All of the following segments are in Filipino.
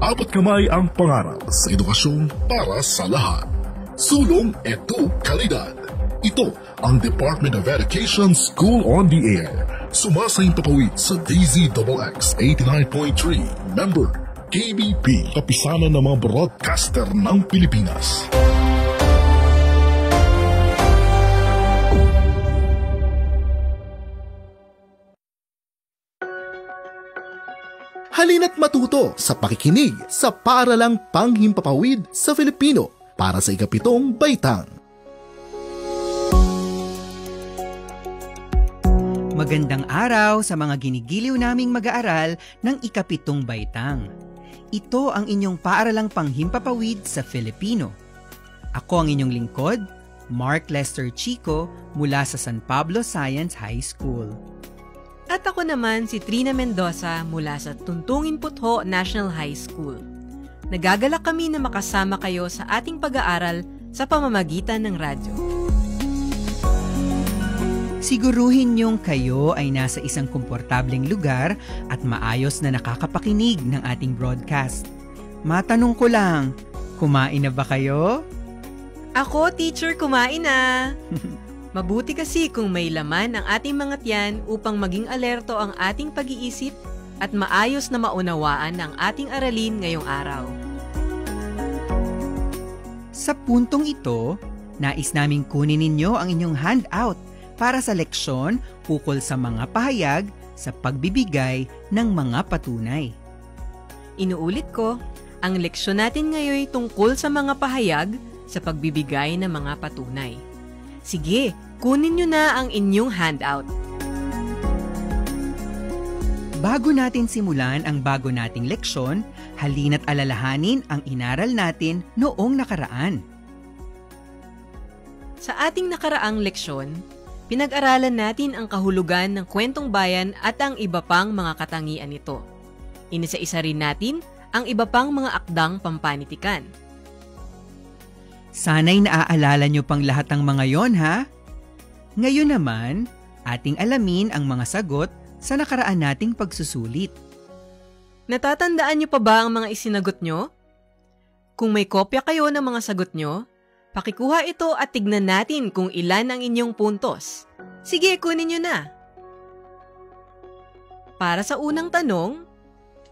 Apat kamay ang pangarap sa edukasyon para sa lahat. Sulong Kalidad. Ito ang Department of Education School on the Air. Sumasayang papawid sa DZXX 89.3. Member KBP, kapisanan ng mga broadcaster ng Pilipinas. Halina't matuto sa pakikinig sa Paaralang Panghimpapawid sa Filipino para sa ikapitong baitang. Magandang araw sa mga ginigiliw naming mag-aaral ng ikapitong baitang. Ito ang inyong Paaralang Panghimpapawid sa Filipino. Ako ang inyong lingkod, Mark Lester Chico mula sa San Pablo Science High School. At ako naman si Trina Mendoza mula sa Tuntungin Putho National High School. Nagagalak kami na makasama kayo sa ating pag-aaral sa pamamagitan ng radyo. Siguruhin niyong kayo ay nasa isang komportableng lugar at maayos na nakakapakinig ng ating broadcast. Matanong ko lang, kumain na ba kayo? Ako, teacher, kumain na! Mabuti kasi kung may laman ang ating mga tiyan upang maging alerto ang ating pag-iisip at maayos na maunawaan ang ating aralin ngayong araw. Sa puntong ito, nais naming kunin ninyo ang inyong handout para sa leksyon ukol sa mga pahayag sa pagbibigay ng mga patunay. Inuulit ko, ang leksyon natin ngayon ay tungkol sa mga pahayag sa pagbibigay ng mga patunay. Sige, kunin nyo na ang inyong handout. Bago natin simulan ang bago nating leksyon, halina't alalahanin ang inaral natin noong nakaraan. Sa ating nakaraang leksyon, pinag-aralan natin ang kahulugan ng kwentong bayan at ang iba pang mga katangian nito. Inisa-isa rin natin ang iba pang mga akdang pampanitikan. Sana'y naaalala nyo pang lahat ng mga yon, ha? Ngayon naman, ating alamin ang mga sagot sa nakaraan nating pagsusulit. Natatandaan nyo pa ba ang mga isinagot nyo? Kung may kopya kayo ng mga sagot nyo, pakikuha ito at tignan natin kung ilan ang inyong puntos. Sige, kunin nyo na. Para sa unang tanong,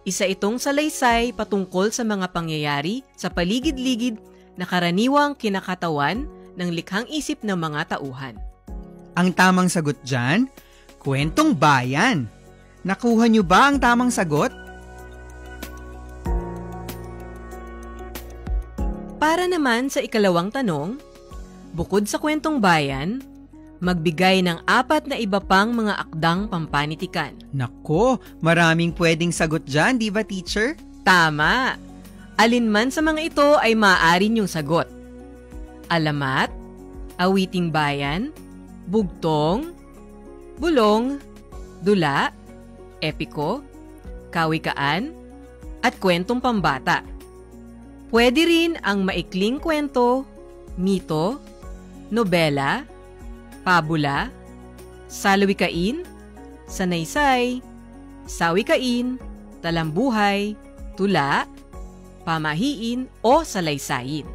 isa itong salaysay patungkol sa mga pangyayari sa paligid-ligid na karaniwang kinakatawan ng likhang isip ng mga tauhan. Ang tamang sagot dyan, kwentong bayan. Nakuha nyo ba ang tamang sagot? Para naman sa ikalawang tanong, bukod sa kwentong bayan, magbigay ng 4 na iba pang mga akdang pampanitikan. Nako, maraming pwedeng sagot dyan, di ba, teacher? Tama! Alinman sa mga ito ay maaari niyong sagot. Alamat, awiting bayan, bugtong, bulong, dula, epiko, kawikaan, at kwentong pambata. Pwede rin ang maikling kwento, mito, nobela, pabula, salawikain, sanaysay, sawikain, talambuhay, tula, pamahiin o salaysayin.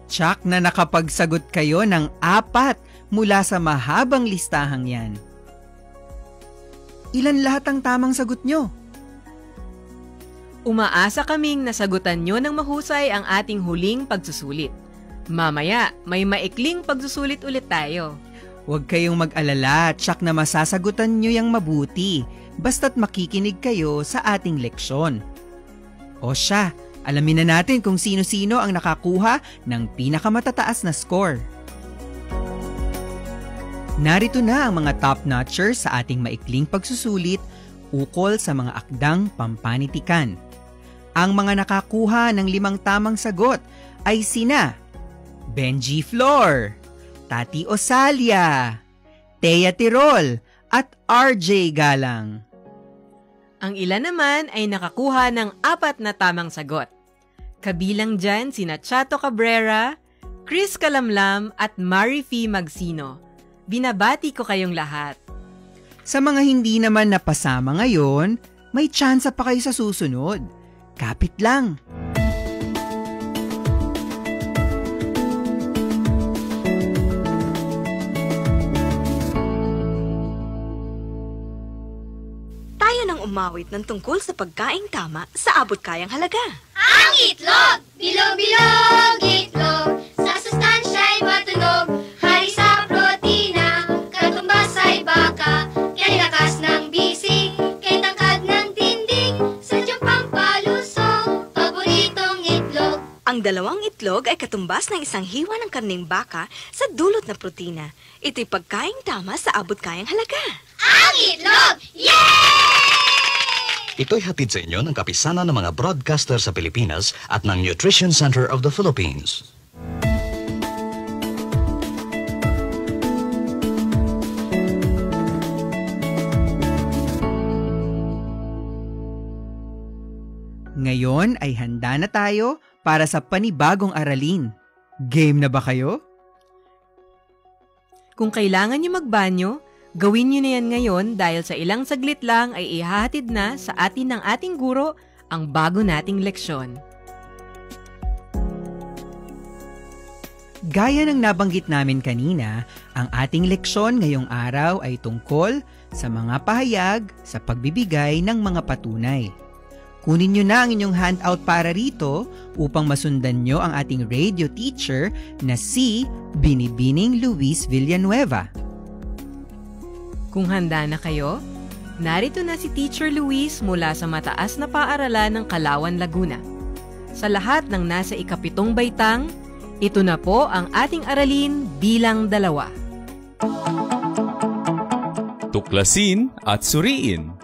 Tsak na nakapagsagot kayo ng 4 mula sa mahabang listahang yan. Ilan lahat ang tamang sagot nyo? Umaasa kaming nasagutan nyo ng mahusay ang ating huling pagsusulit. Mamaya, may maikling pagsusulit ulit tayo. Huwag kayong mag-alala, tsak na masasagutan nyo yang mabuti, basta't makikinig kayo sa ating leksyon. O siya, alamin na natin kung sino-sino ang nakakuha ng pinakamatataas na score. Narito na ang mga top-notchers sa ating maikling pagsusulit ukol sa mga akdang pampanitikan. Ang mga nakakuha ng 5 tamang sagot ay sina Benji Flor, Tati Osalia, Thea Tirol at RJ Galang. Ang ilan naman ay nakakuha ng 4 na tamang sagot. Kabilang dyan sina Chato Cabrera, Chris Calamlam at Marifi Magsino. Binabati ko kayong lahat. Sa mga hindi naman napasama ngayon, may tsansa pa kayo sa susunod. Kapit lang. ang umawit ng tungkol sa pagkaing tama sa abot-kayang halaga. Ang itlog! Bilog-bilog itlog, sa sustansya'y matunog, hari sa protina, katumbas ay baka, kay lakas ng bisig, kay tangkad ng tindig, sadyang pampalusog, paboritong itlog. Ang dalawang itlog ay katumbas ng isang hiwa ng karneng baka sa dulot na protina. Ito'y pagkaing tama sa abot-kayang halaga. Ang itlog! Yay! Ito'y hatid sa inyo ng kapisanan ng mga broadcaster sa Pilipinas at ng Nutrition Center of the Philippines. Ngayon ay handa na tayo para sa panibagong aralin. Game na ba kayo? Kung kailangan niyo magbanyo, gawin niyo na yan ngayon dahil sa ilang saglit lang ay ihahatid na sa atin ng ating guro ang bago nating leksyon. Gaya ng nabanggit namin kanina, ang ating leksyon ngayong araw ay tungkol sa mga pahayag sa pagbibigay ng mga patunay. Kunin nyo na ang inyong handout para rito upang masundan nyo ang ating radio teacher na si Binibining Luis Villanueva. Kung handa na kayo, narito na si Teacher Luis mula sa mataas na paaralan ng Kalawan, Laguna. Sa lahat ng nasa ikapitong baitang, ito na po ang ating aralin bilang 2. Tuklasin at suriin.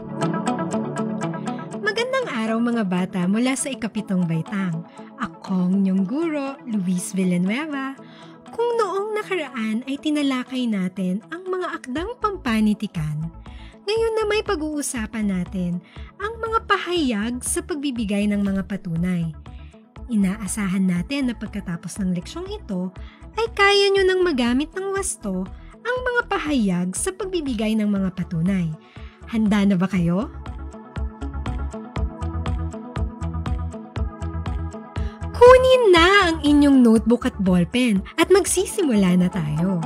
Magandang araw mga bata mula sa ikapitong baitang. Akong inyong guro, Luis Villanueva. Kung noong nakaraan ay tinalakay natin ang mga akdang pampanitikan, ngayon na may pag-uusapan natin ang mga pahayag sa pagbibigay ng mga patunay. Inaasahan natin na pagkatapos ng leksyong ito ay kaya nyo nang magamit ng wasto ang mga pahayag sa pagbibigay ng mga patunay. Handa na ba kayo? Kunin na ang inyong notebook at ballpen at magsisimula na tayo.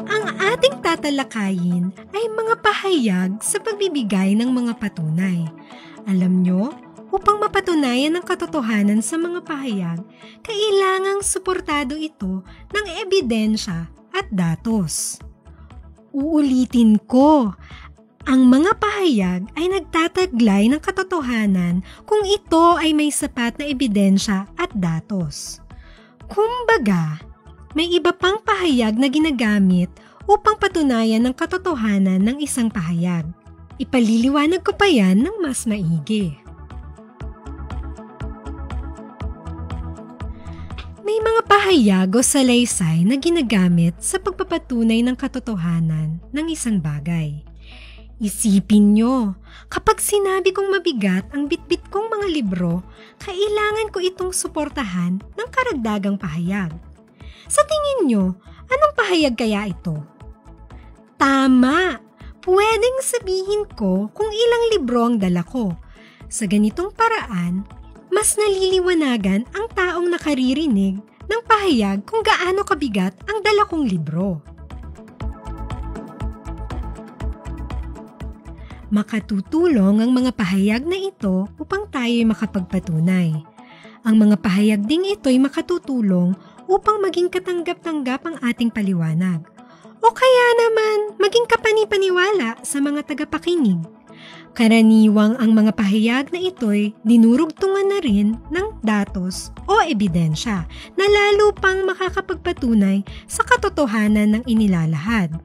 Ang ating tatalakayin ay mga pahayag sa pagbibigay ng mga patunay. Alam nyo, upang mapatunayan ang katotohanan sa mga pahayag, kailangang suportado ito ng ebidensya at datos. Uulitin ko, ang mga pahayag ay nagtataglay ng katotohanan kung ito ay may sapat na ebidensya at datos. Kumbaga, may iba pang pahayag na ginagamit upang patunayan ang katotohanan ng isang pahayag. Ipaliliwanag ko pa yan ng mas maigi. May mga pahayag o salaysay na ginagamit sa pagpapatunay ng katotohanan ng isang bagay. Isipin nyo, kapag sinabi kong mabigat ang bitbit kong mga libro, kailangan ko itong suportahan ng karagdagang pahayag. Sa tingin nyo, anong pahayag kaya ito? Tama! Pwedeng sabihin ko kung ilang libro ang dala ko. Sa ganitong paraan, mas naliliwanagan ang taong nakaririnig ng pahayag kung gaano kabigat ang dala kong libro. Makatutulong ang mga pahayag na ito upang tayo'y makapagpatunay. Ang mga pahayag ding ito'y makatutulong upang maging katanggap-tanggap ang ating paliwanag. O kaya naman maging kapani-paniwala sa mga tagapakinig. Karaniwang ang mga pahayag na ito'y dinurugtungan na rin ng datos o ebidensya na lalo pang makakapagpatunay sa katotohanan ng inilalahad.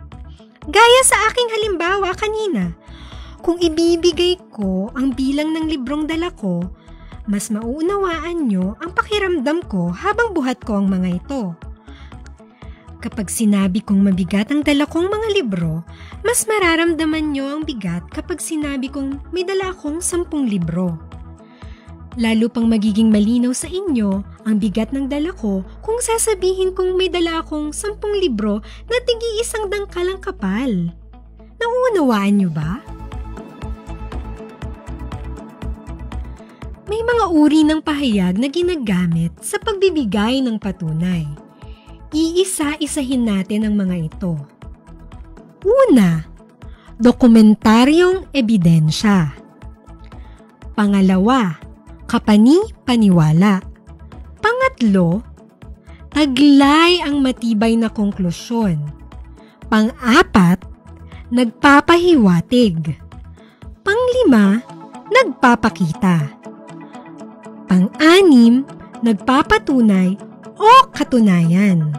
Gaya sa aking halimbawa kanina, kung ibibigay ko ang bilang ng librong dala ko, mas mauunawaan nyo ang pakiramdam ko habang buhat ko ang mga ito. Kapag sinabi kong mabigat ang dala kong mga libro, mas mararamdaman nyo ang bigat kapag sinabi kong may dala akong 10 libro. Lalo pang magiging malinaw sa inyo ang bigat ng dala ko kung sasabihin kong may dala akong 10 libro na tig-iisang dangkalang kapal. Nauunawaan nyo ba? May mga uri ng pahayag na ginagamit sa pagbibigay ng patunay. Iisa-isahin natin ang mga ito. Una, dokumentaryong ebidensya. Pangalawa, kapani-paniwala. Pangatlo, taglay ang matibay na konklusyon. Pang-apat, nagpapahiwatig. Pang-lima, nagpapakita. Pang-anim, nagpapatunay o katunayan.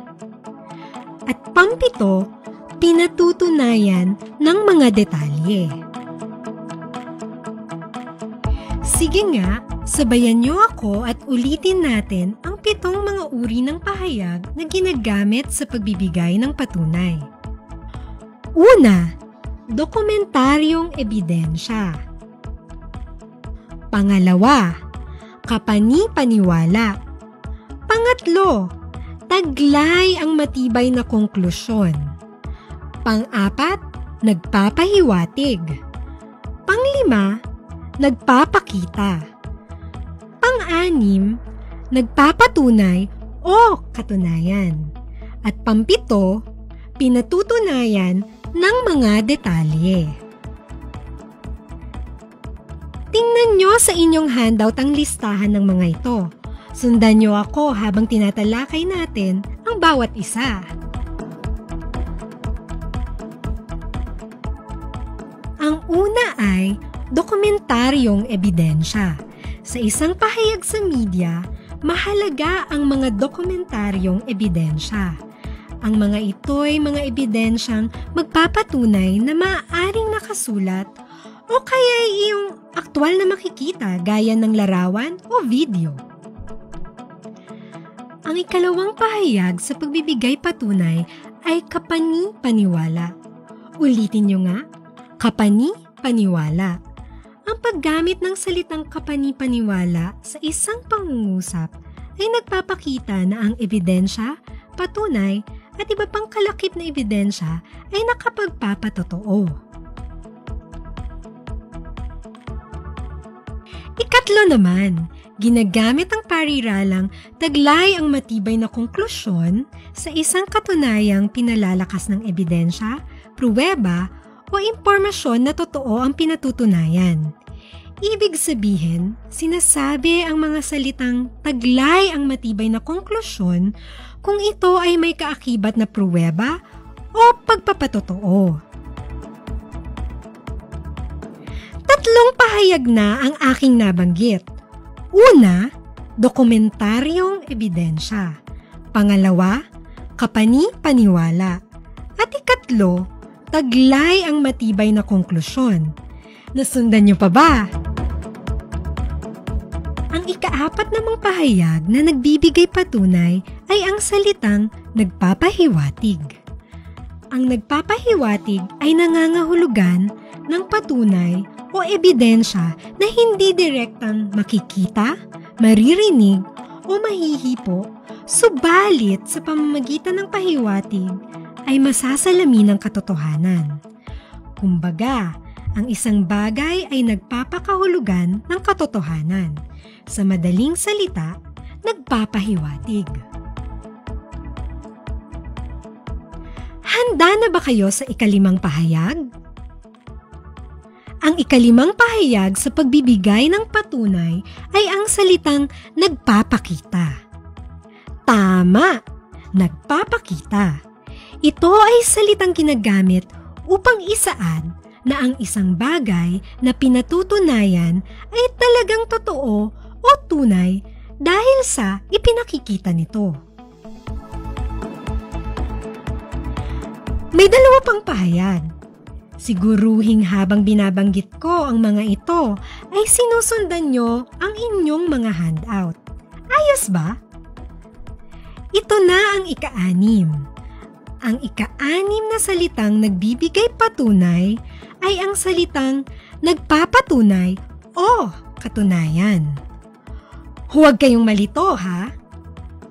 At pang-pito, pinatutunayan ng mga detalye. Sige nga, sabayan niyo ako at ulitin natin ang 7 mga uri ng pahayag na ginagamit sa pagbibigay ng patunay. Una, dokumentaryong ebidensya. Pangalawa, kapani-paniwala. Pangatlo, taglay ang matibay na konklusyon. Pang-apat, nagpapahiwatig. Pang-lima, nagpapakita. Pang-anim, nagpapatunay o katunayan. At pang-pito, pinatutunayan ng mga detalye. Tingnan nyo sa inyong handout ang listahan ng mga ito. Sundan nyo ako habang tinatalakay natin ang bawat isa. Ang una ay dokumentaryong ebidensya. Sa isang pahayag sa media, mahalaga ang mga dokumentaryong ebidensya. Ang mga ito ay mga ebidensyang magpapatunay na maaaring nakasulat o kaya iyong aktwal na makikita gaya ng larawan o video. Ang ikalawang pahayag sa pagbibigay patunay ay kapani-paniwala. Ulitin nyo nga, kapani-paniwala. Ang paggamit ng salitang kapani-paniwala sa isang pangungusap ay nagpapakita na ang ebidensya, patunay, at iba pang kalakip na ebidensya ay nakapagpapatotoo. Ikatlo naman, ginagamit ang pariralang taglay ang matibay na konklusyon sa isang katunayang pinalalakas ng ebidensya, pruweba, o impormasyon na totoo ang pinatutunayan. Ibig sabihin, sinasabi ang mga salitang taglay ang matibay na konklusyon kung ito ay may kaakibat na pruweba o pagpapatotoo. Tatlong pahayag na ang aking nabanggit. Una, dokumentaryong ebidensya. Pangalawa, kapani-paniwala. At ikatlo, taglay ang matibay na konklusyon. Nasundan niyo pa ba? Ang ikaapat namang pahayag na nagbibigay patunay ay ang salitang nagpapahiwatig. Ang nagpapahiwatig ay nangangahulugan ng patunay o ebidensya na hindi direktang makikita, maririnig o mahihipo, subalit sa pamamagitan ng pahiwatig ay masasalamin ng katotohanan. Kumbaga, ang isang bagay ay nagpapakahulugan ng katotohanan. Sa madaling salita, nagpapahiwatig. Handa na ba kayo sa ikalimang pahayag? Ang ikalimang pahayag sa pagbibigay ng patunay ay ang salitang nagpapakita. Tama! Nagpapakita. Ito ay salitang ginagamit upang isaad na ang isang bagay na pinatutunayan ay talagang totoo o tunay dahil sa ipinakikita nito. May dalawa pang pahayag. Siguruhing habang binabanggit ko ang mga ito ay sinusundan nyo ang inyong mga handout. Ayos ba? Ito na ang ika-6. Ang ika-6 na salitang nagbibigay patunay ay ang salitang nagpapatunay o katunayan. Huwag kayong malito ha!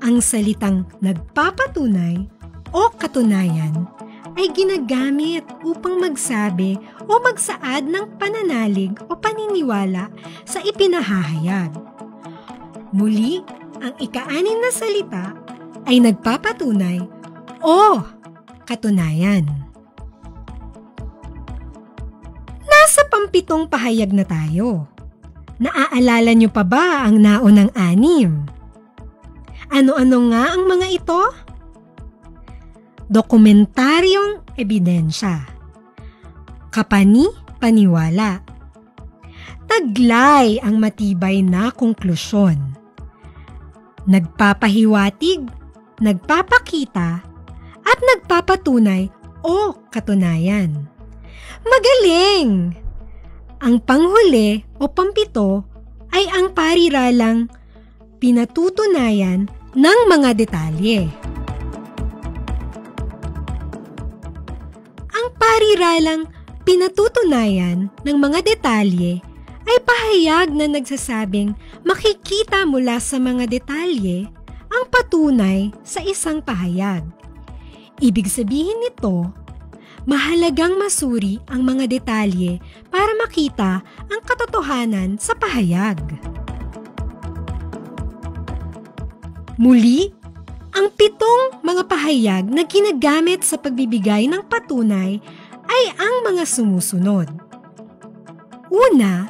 Ang salitang nagpapatunay o katunayan ay ginagamit upang magsabi o magsaad ng pananalig o paniniwala sa ipinahahayag. Muli, ang ika-6 na salita ay nagpapatunay o katunayan. Naka-7 pahayag na tayo. Naaalala nyo pa ba ang naunang 6? Ano-ano nga ang mga ito? Dokumentaryong ebidensya. Kapani-paniwala. Taglay ang matibay na konklusyon. Nagpapahiwatig, nagpapakita, at nagpapatunay o katunayan. Magaling! Ang panghuli o pampito ay ang pariralang pinatutunayan ng mga detalye. Ang pariralang pinatutunayan ng mga detalye ay pahayag na nagsasabing makikita mula sa mga detalye ang patunay sa isang pahayag. Ibig sabihin nito, mahalagang masuri ang mga detalye para makita ang katotohanan sa pahayag. Muli, ang 7 mga pahayag na ginagamit sa pagbibigay ng patunay ay ang mga sumusunod. Una,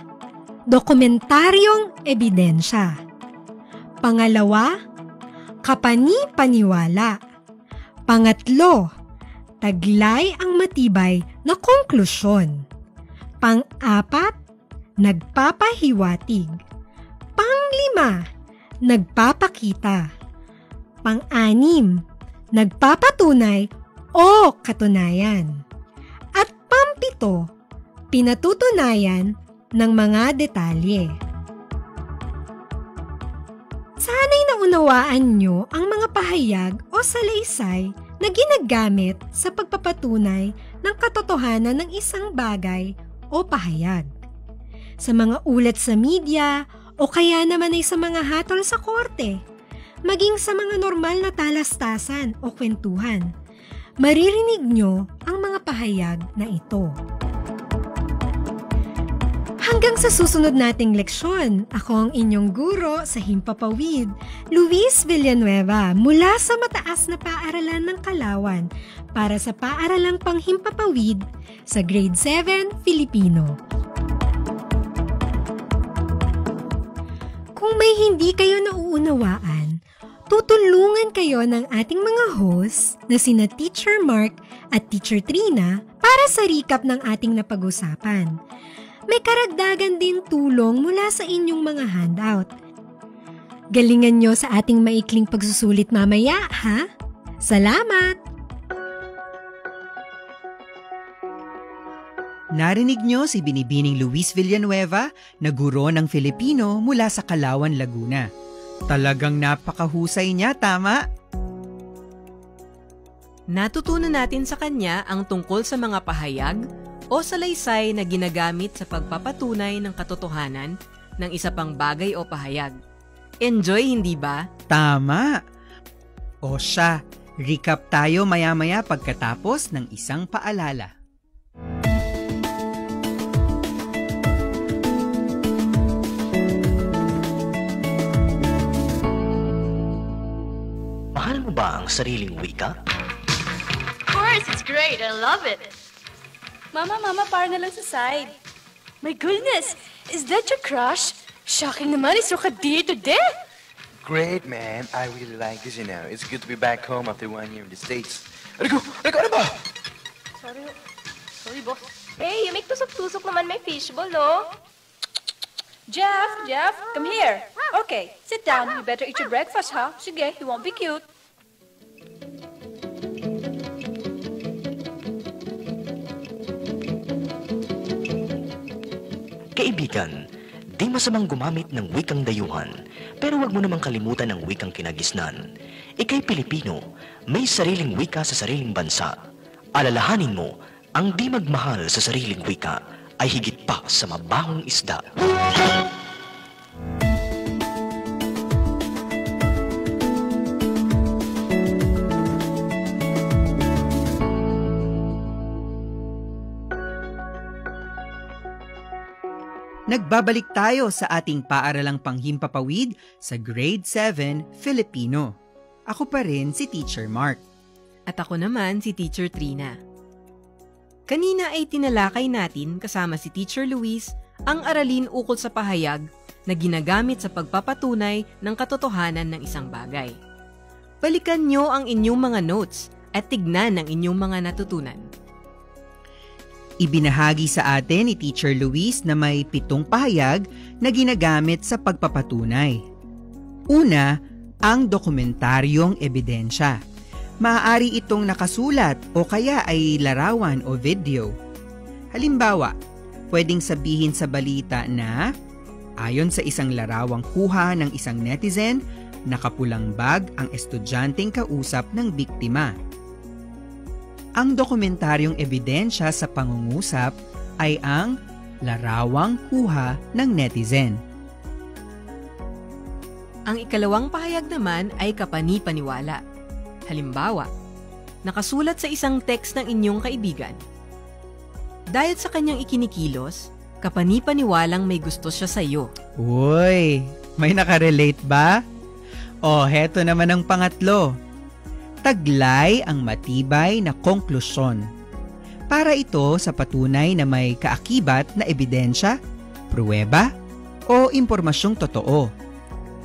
dokumentaryong ebidensya. Pangalawa, kapani-paniwala. Pangatlo, taglay ang matibay na konklusyon. Pang-4, nagpapahiwatig. Pang-5, nagpapakita. Pang-6, nagpapatunay o katunayan. At pang-7, pinatutunayan ng mga detalye. Sana'y naunawaan nyo ang mga pahayag o salaysay na ginagamit sa pagpapatunay ng katotohanan ng isang bagay o pahayag. Sa mga ulat sa media o kaya naman ay sa mga hatol sa korte, maging sa mga normal na talastasan o kwentuhan, maririnig nyo ang mga pahayag na ito. Hanggang sa susunod nating leksyon, ako ang inyong guro sa Himpapawid, Luis Villanueva, mula sa Mataas na Paaralan ng Kalawan para sa Paaralang Panghimpapawid sa Grade 7 Filipino. Kung may hindi kayo nauunawaan, tutulungan kayo ng ating mga hosts na sina Teacher Mark at Teacher Trina para sa recap ng ating napag-usapan. May karagdagan din tulong mula sa inyong mga handout. Galingan nyo sa ating maikling pagsusulit mamaya, ha? Salamat! Narinig nyo si Binibining Luis Villanueva na guro ng Filipino mula sa Kalawan, Laguna. Talagang napakahusay niya, tama? Natutunan natin sa kanya ang tungkol sa mga pahayag o salaysay na ginagamit sa pagpapatunay ng katotohanan ng isa pang bagay o pahayag. Enjoy, hindi ba? Tama! O siya, recap tayo maya-maya pagkatapos ng isang paalala. Mahal mo ba ang sariling wika? Of course, it's great. I love it. Mama, para na lang sa side. My goodness, is that your crush? Shocking naman, is so kadir to death. Great, man. I really like this, you know. It's good to be back home after 1 year in the States. Ano ba? Sorry, boss. Hey, you make tusok-tusok naman may fishbowl, no? Jeff, come here. Okay, sit down. You better eat your breakfast, ha? Sige, you won't be cute. Kaibigan, di masamang gumamit ng wikang dayuhan, pero wag mo namang kalimutan ang wikang kinagisnan. Ika'y Pilipino, may sariling wika sa sariling bansa. Alalahanin mo, ang di magmahal sa sariling wika ay higit pa sa mabahong isda. Nagbabalik tayo sa ating paaralang panghimpapawid sa Grade 7 Filipino. Ako pa rin si Teacher Mark. At ako naman si Teacher Trina. Kanina ay tinalakay natin kasama si Teacher Luis ang aralin ukol sa pahayag na ginagamit sa pagpapatunay ng katotohanan ng isang bagay. Balikan nyo ang inyong mga notes at tignan ang inyong mga natutunan. Ibinahagi sa atin ni Teacher Luis na may 7 pahayag na ginagamit sa pagpapatunay. Una, ang dokumentaryong ebidensya. Maaari itong nakasulat o kaya ay larawan o video. Halimbawa, pwedeng sabihin sa balita na, ayon sa isang larawang kuha ng isang netizen, nakapulang bag ang estudyanteng kausap ng biktima. Ang dokumentaryong ebidensya sa pangungusap ay ang larawang kuha ng netizen. Ang ikalawang pahayag naman ay kapani-paniwala. Halimbawa, nakasulat sa isang text ng inyong kaibigan. Dahil sa kanyang ikinikilos, kapani-paniwalang may gusto siya sa iyo. Uy, may nakarelate ba? O, heto naman ang pangatlo. Taglay ang matibay na konklusyon. Para ito sa patunay na may kaakibat na ebidensya, pruweba, o impormasyong totoo.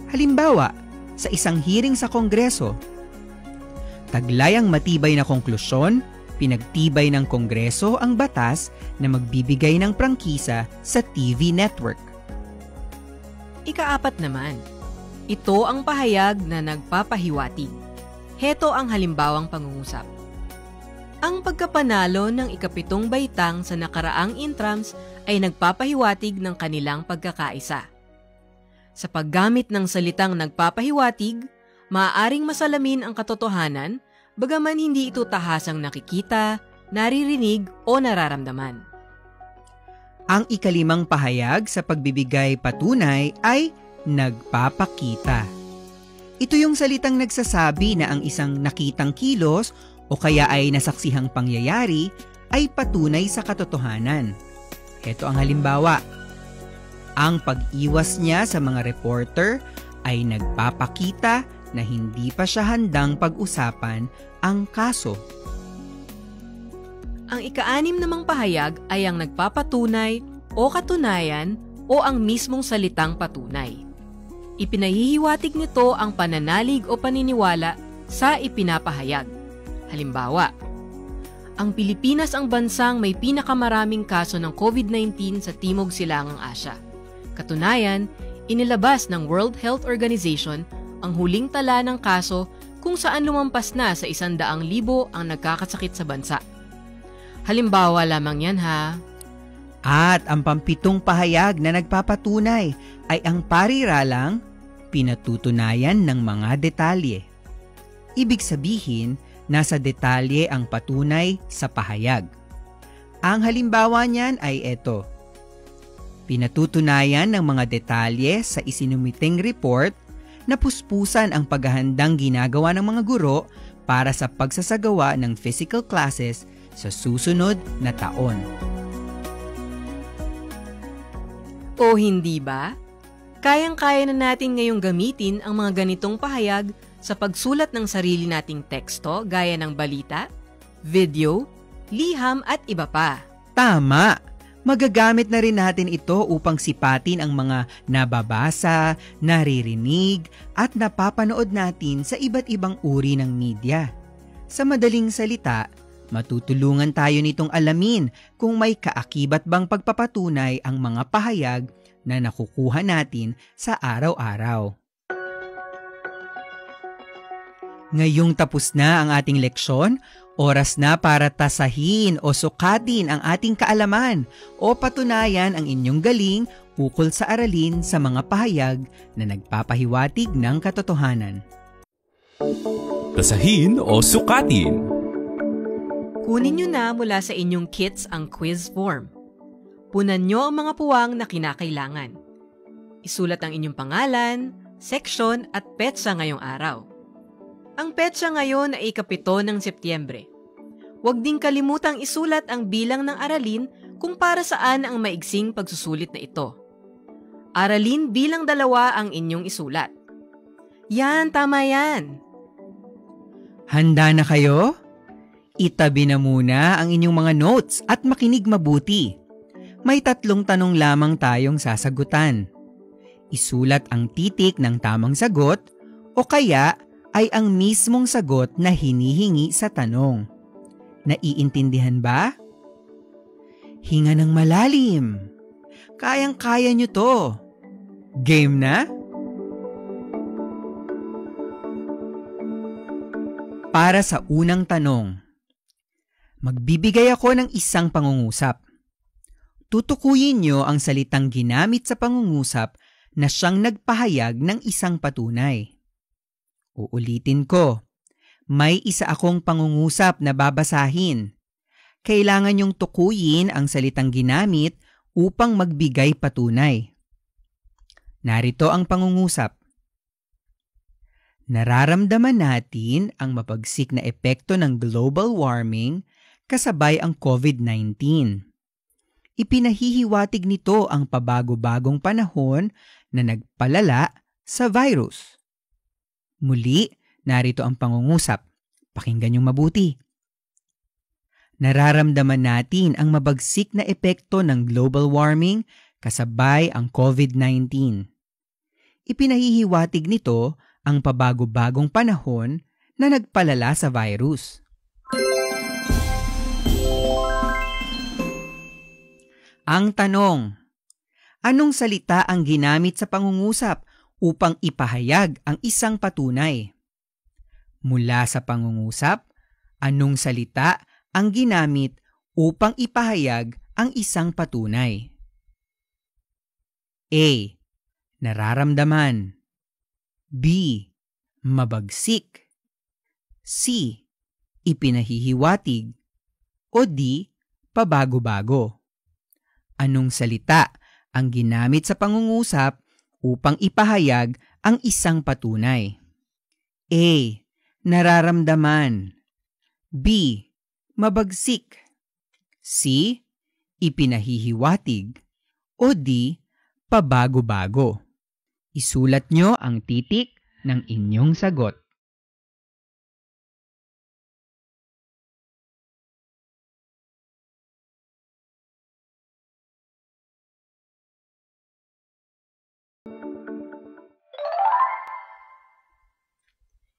Halimbawa, sa isang hearing sa Kongreso, taglay ang matibay na konklusyon, pinagtibay ng Kongreso ang batas na magbibigay ng prangkisa sa TV network. Ika-4 naman, ito ang pahayag na nagpapahiwatig. Heto ang halimbawang pangungusap. Ang pagkapanalo ng ika-7 baitang sa nakaraang intrams ay nagpapahiwatig ng kanilang pagkakaisa. Sa paggamit ng salitang nagpapahiwatig, maaaring masalamin ang katotohanan, bagaman hindi ito tahasang nakikita, naririnig o nararamdaman. Ang ika-5 pahayag sa pagbibigay patunay ay nagpapakita. Ito yung salitang nagsasabi na ang isang nakitang kilos o kaya ay nasaksihang pangyayari ay patunay sa katotohanan. Ito ang halimbawa. Ang pag-iwas niya sa mga reporter ay nagpapakita na hindi pa siya handang pag-usapan ang kaso. Ang ika-6 namang pahayag ay ang nagpapatunay o katunayan o ang mismong salitang patunay. Ipinahihiwatig nito ang pananalig o paniniwala sa ipinapahayag. Halimbawa, ang Pilipinas ang bansang may pinakamaraming kaso ng COVID-19 sa Timog Silangang Asya. Katunayan, inilabas ng World Health Organization ang huling tala ng kaso kung saan lumampas na sa 100,000 ang nagkakasakit sa bansa. Halimbawa lamang yan ha. At ang pang-7 pahayag na nagpapatunay ay ang pariralang pinatutunayan ng mga detalye. Ibig sabihin, nasa detalye ang patunay sa pahayag. Ang halimbawa niyan ay ito. Pinatutunayan ng mga detalye sa isinumiting report na puspusan ang paghahandang ginagawa ng mga guro para sa pagsasagawa ng physical classes sa susunod na taon. O hindi ba? Kayang-kaya na natin ngayong gamitin ang mga ganitong pahayag sa pagsulat ng sarili nating teksto gaya ng balita, video, liham at iba pa. Tama! Magagamit na rin natin ito upang sipatin ang mga nababasa, naririnig at napapanood natin sa iba't ibang uri ng media. Sa madaling salita, matutulungan tayo nitong alamin kung may kaakibat bang pagpapatunay ang mga pahayag na nakukuha natin sa araw-araw. Ngayong tapos na ang ating leksyon, oras na para tasahin o sukatin ang ating kaalaman o patunayan ang inyong galing ukol sa aralin sa mga pahayag na nagpapahiwatig ng katotohanan. Tasahin o sukatin. Kunin nyo na mula sa inyong kits ang quiz form. Punan nyo ang mga puwang na kinakailangan. Isulat ang inyong pangalan, seksyon at petsa ngayong araw. Ang petsa ngayon ay ika-7 ng Setyembre. Huwag ding kalimutang isulat ang bilang ng aralin kung para saan ang maigsing pagsusulit na ito. Aralin bilang 2 ang inyong isulat. Yan, tama yan. Handa na kayo? Itabi na muna ang inyong mga notes at makinig mabuti. May 3 tanong lamang tayong sasagutan. Isulat ang titik ng tamang sagot o kaya ay ang mismong sagot na hinihingi sa tanong. Naiintindihan ba? Hinga ng malalim. Kayang-kaya nyo to. Game na? Para sa unang tanong, magbibigay ako ng isang pangungusap. Tutukuyin nyo ang salitang ginamit sa pangungusap na siyang nagpahayag ng isang patunay. Uulitin ko, may isa akong pangungusap na babasahin. Kailangan nyong tukuyin ang salitang ginamit upang magbigay patunay. Narito ang pangungusap. Nararamdaman natin ang mapagsik na epekto ng global warming kasabay ang COVID-19. Ipinahihiwatig nito ang pabago-bagong panahon na nagpalala sa virus. Muli, narito ang pangungusap. Pakinggan niyong mabuti. Nararamdaman natin ang mabagsik na epekto ng global warming kasabay ang COVID-19. Ipinahihiwatig nito ang pabago-bagong panahon na nagpalala sa virus. Ang tanong, anong salita ang ginamit sa pangungusap upang ipahayag ang isang patunay? Mula sa pangungusap, anong salita ang ginamit upang ipahayag ang isang patunay? A. Nararamdaman. B. Mabagsik. C. Ipinahihiwatig. O D. Pabago-bago. Anong salita ang ginamit sa pangungusap upang ipahayag ang isang patunay? A. Nararamdaman. B. Mabagsik. C. Ipinahihiwatig. O D. Pabago-bago. Isulat nyo ang titik ng inyong sagot.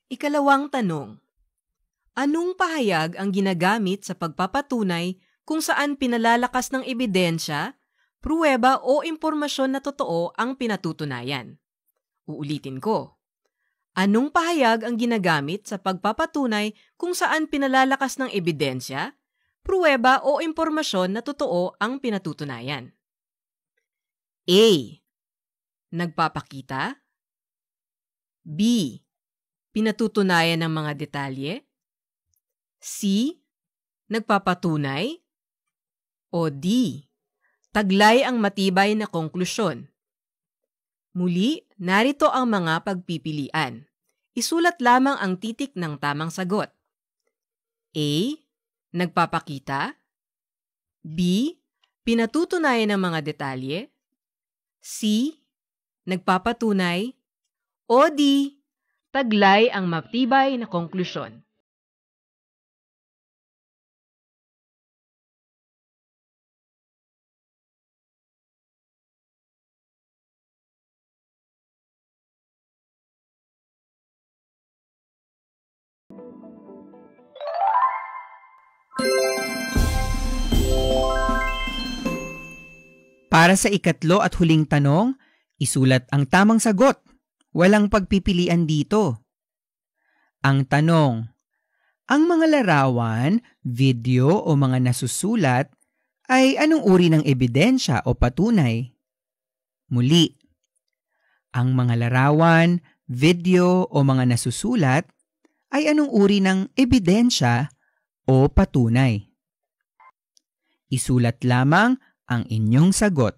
Ikalawang tanong. Anong pahayag ang ginagamit sa pagpapatunay kung saan pinalalakas ng ebidensya, pruweba o impormasyon na totoo ang pinatutunayan? Uulitin ko. Anong pahayag ang ginagamit sa pagpapatunay kung saan pinalalakas ng ebidensya, pruweba o impormasyon na totoo ang pinatutunayan? A. Nagpapakita. B. Pinatutunayan ng mga detalye. C. Nagpapatunay. O D. Taglay ang matibay na konklusyon. Muli, narito ang mga pagpipilian. Isulat lamang ang titik ng tamang sagot. A. Nagpapakita. B. Pinatutunayan ng mga detalye. C. Nagpapatunay. O D. Taglay ang matibay na konklusyon. Para sa ikatlo at huling tanong, isulat ang tamang sagot. Walang pagpipilian dito. Ang tanong, ang mga larawan, video o mga nasusulat ay anong uri ng ebidensya o patunay? Muli, ang mga larawan, video o mga nasusulat ay anong uri ng ebidensya o patunay? Isulat lamang ang inyong sagot.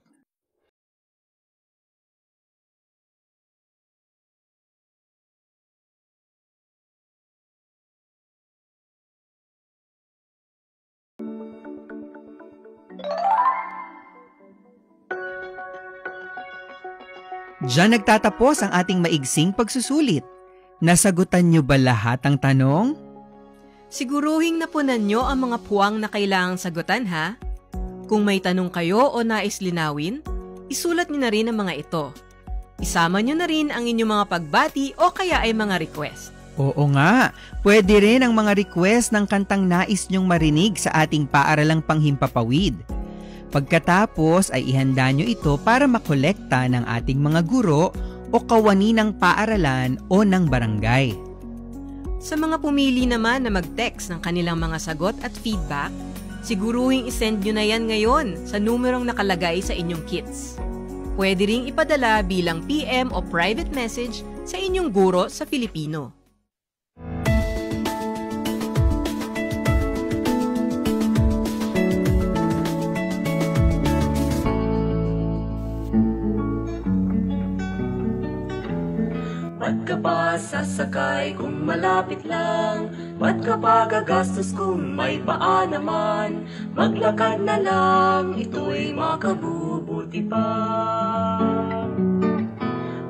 Diyan nagtatapos ang ating maigsing pagsusulit. Nasagutan niyo ba lahat ang tanong? Siguruhing napunan nyo ang mga puwang na kailangang sagutan, ha? Kung may tanong kayo o nais linawin, isulat nyo na rin ang mga ito. Isama nyo na rin ang inyong mga pagbati o kaya ay mga request. Oo nga, pwede rin ang mga request ng kantang nais nyong marinig sa ating paaralang panghimpapawid. Pagkatapos ay ihanda nyo ito para makolekta ng ating mga guro o kawani ng paaralan o ng barangay. Sa mga pumili naman na mag-text ng kanilang mga sagot at feedback, siguruhing isend nyo na yan ngayon sa numerong nakalagay sa inyong kits. Pwede ring ipadala bilang PM o private message sa inyong guro sa Filipino. Ba't ka pa sasakay kung malapit lang? Ba't ka pa gagastos kung may paa naman? Maglakad na lang, ito'y makabubuti pa.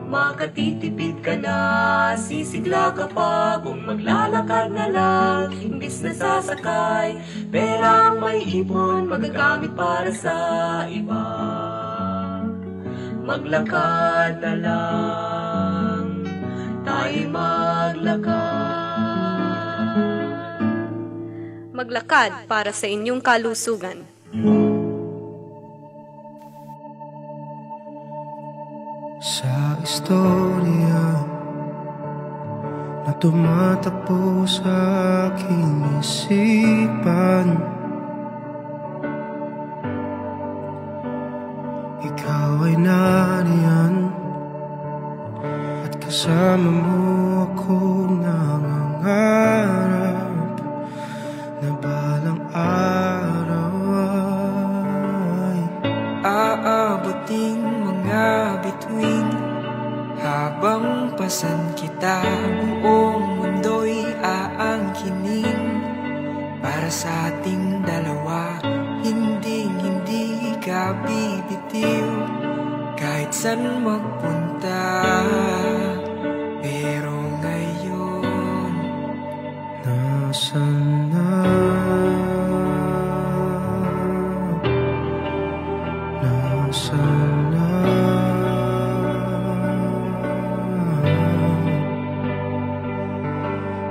Makatitipid ka na, sisigla ka pa kung maglalakad na lang, imbis na sasakay. Perang may ipon, magagamit para sa iba. Maglakad na lang, tayo'y maglakad. Maglakad para sa inyong kalusugan. Sa istorya na tumatakbo sa aking isipan, ikaw ay nariyan at kasama mo akong nangangarap na balang araw ay aabuting mga bituin. Habang pasan kita, buong mundo'y aangkinin. Para sa ating dalawa, hindi ka bibitiw. Kahit saan magpunta, pero ngayon nasan na? Nasan na?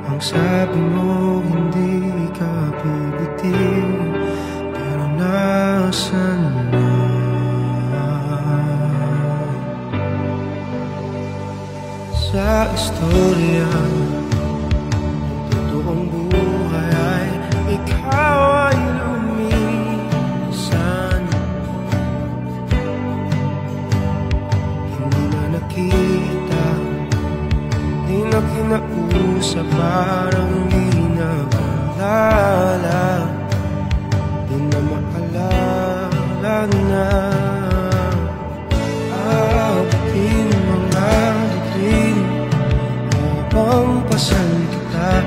Ang sabi mo hindi ka bibitiw, pero nasan na? Sa istorya ng totoong buhay ay ikaw ay lumisan. Hindi na nakita, di na kinausap, parang di na maalala, di na maalala na. Abutin mga bituin, habang pasan kita,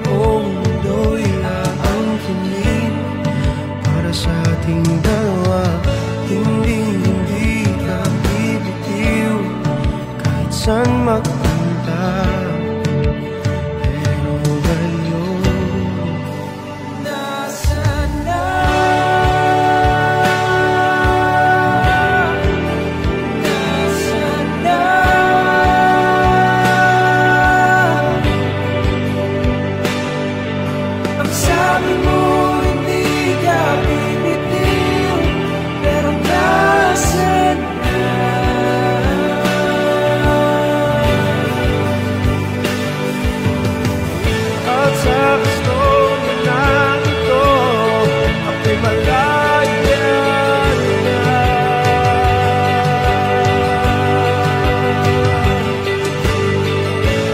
buong mundo'y aangkinin. Para sa ating dalawa, hindi ka bibitiw. Kahit saan magpunta, pero ngayon nasan na? Nasan na? Ang sabi mo hindi ka bibitiw, pero nasan na? At sa gusto na ito, ako'y malaya na.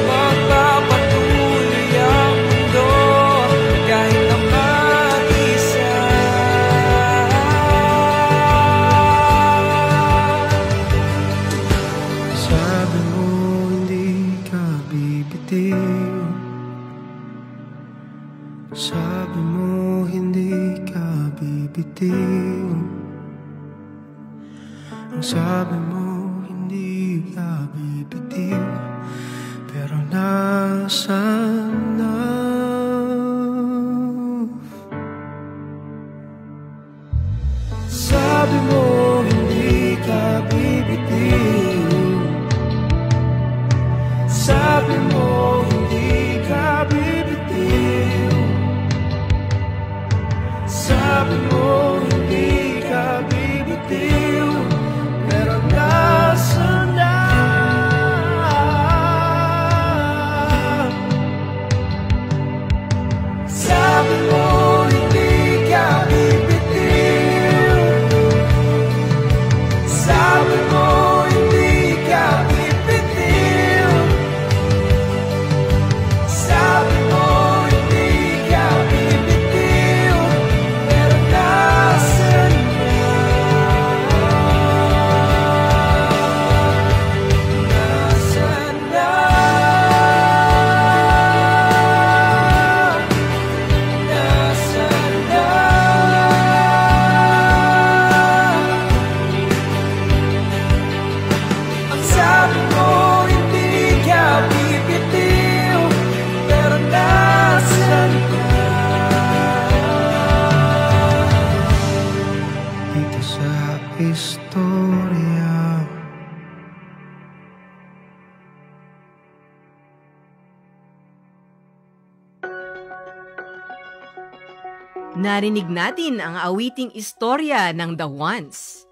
Magpapatuloy ang mundo kahit na mag-isa. Sabi mo hindi ka bibitiw, sabi mo hindi ka bibitiw. Ang sabi mo hindi ka bibitiw, pero nasan na? Narinig natin ang awiting istorya ng The Ones.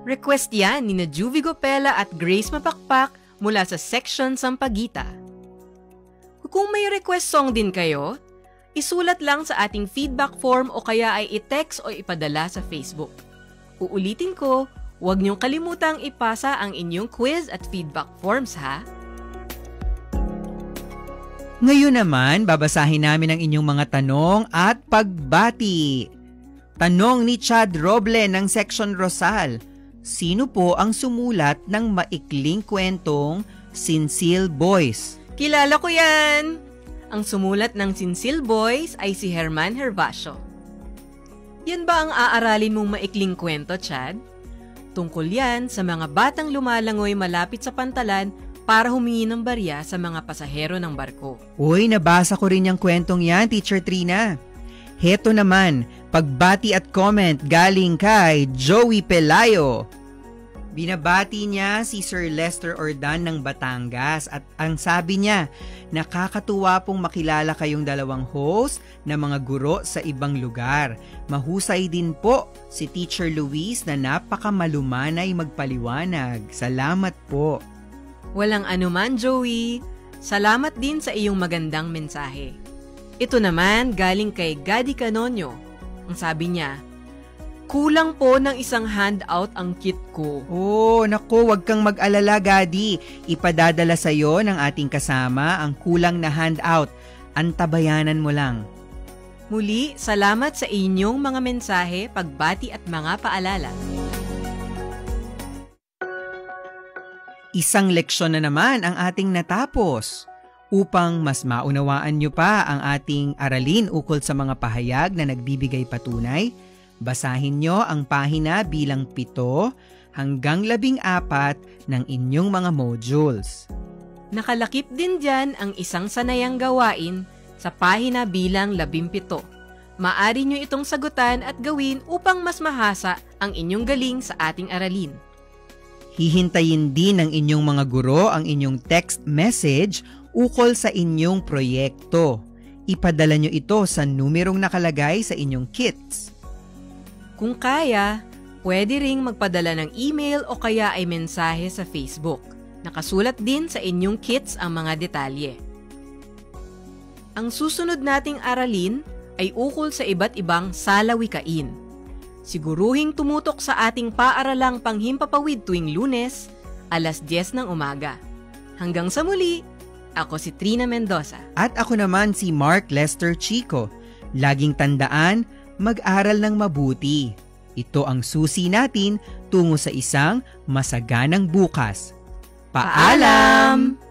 Request yan ni na Juvie Gopela at Grace Mapakpak mula sa Section Sampaguita. Kung may request song din kayo, isulat lang sa ating feedback form o kaya ay i-text o ipadala sa Facebook. Uulitin ko, huwag niyong kalimutang ipasa ang inyong quiz at feedback forms ha. Ngayon naman, babasahin namin ang inyong mga tanong at pagbati. Tanong ni Chad Roble ng Section Rosal. Sino po ang sumulat ng maikling kwentong Sinsil Boys? Kilala ko yan! Ang sumulat ng Sinsil Boys ay si Herman Hervasio. Yan ba ang aaralin mong maikling kwento, Chad? Tungkol yan sa mga batang lumalangoy malapit sa pantalan para humingi ng barya sa mga pasahero ng barko. Uy, nabasa ko rin yung kwentong yan, Teacher Trina. Heto naman, pagbati at comment galing kay Joey Pelayo. Binabati niya si Sir Lester Ordan ng Batangas at ang sabi niya, nakakatuwa pong makilala kayong dalawang host na mga guro sa ibang lugar. Mahusay din po si Teacher Luis na napakamalumanay magpaliwanag. Salamat po. Walang anuman, Joey. Salamat din sa iyong magandang mensahe. Ito naman galing kay Gadi Canonyo. Ang sabi niya, kulang po ng isang handout ang kit ko. Oh, naku, wag kang mag-alala, Gadi. Ipadadala sa'yo ng ating kasama ang kulang na handout. Antabayanan mo lang. Muli, salamat sa inyong mga mensahe, pagbati at mga paalala. Isang leksyon na naman ang ating natapos. Upang mas maunawaan nyo pa ang ating aralin ukol sa mga pahayag na nagbibigay patunay, basahin nyo ang pahina bilang 7 hanggang 14 ng inyong mga modules. Nakalakip din dyan ang isang sanayang gawain sa pahina bilang 17. Maaari nyo itong sagutan at gawin upang mas mahasa ang inyong galing sa ating aralin. Hihintayin din ng inyong mga guro ang inyong text message ukol sa inyong proyekto. Ipadala nyo ito sa numerong nakalagay sa inyong kits. Kung kaya, pwede ring magpadala ng email o kaya ay mensahe sa Facebook. Nakasulat din sa inyong kits ang mga detalye. Ang susunod nating aralin ay ukol sa iba't ibang salawikain. Siguruhing tumutok sa ating paaralang panghimpapawid tuwing Lunes, alas 10 ng umaga. Hanggang sa muli, ako si Trina Mendoza. At ako naman si Mark Lester Chico. Laging tandaan, mag-aral ng mabuti. Ito ang susi natin tungo sa isang masaganang bukas. Paalam!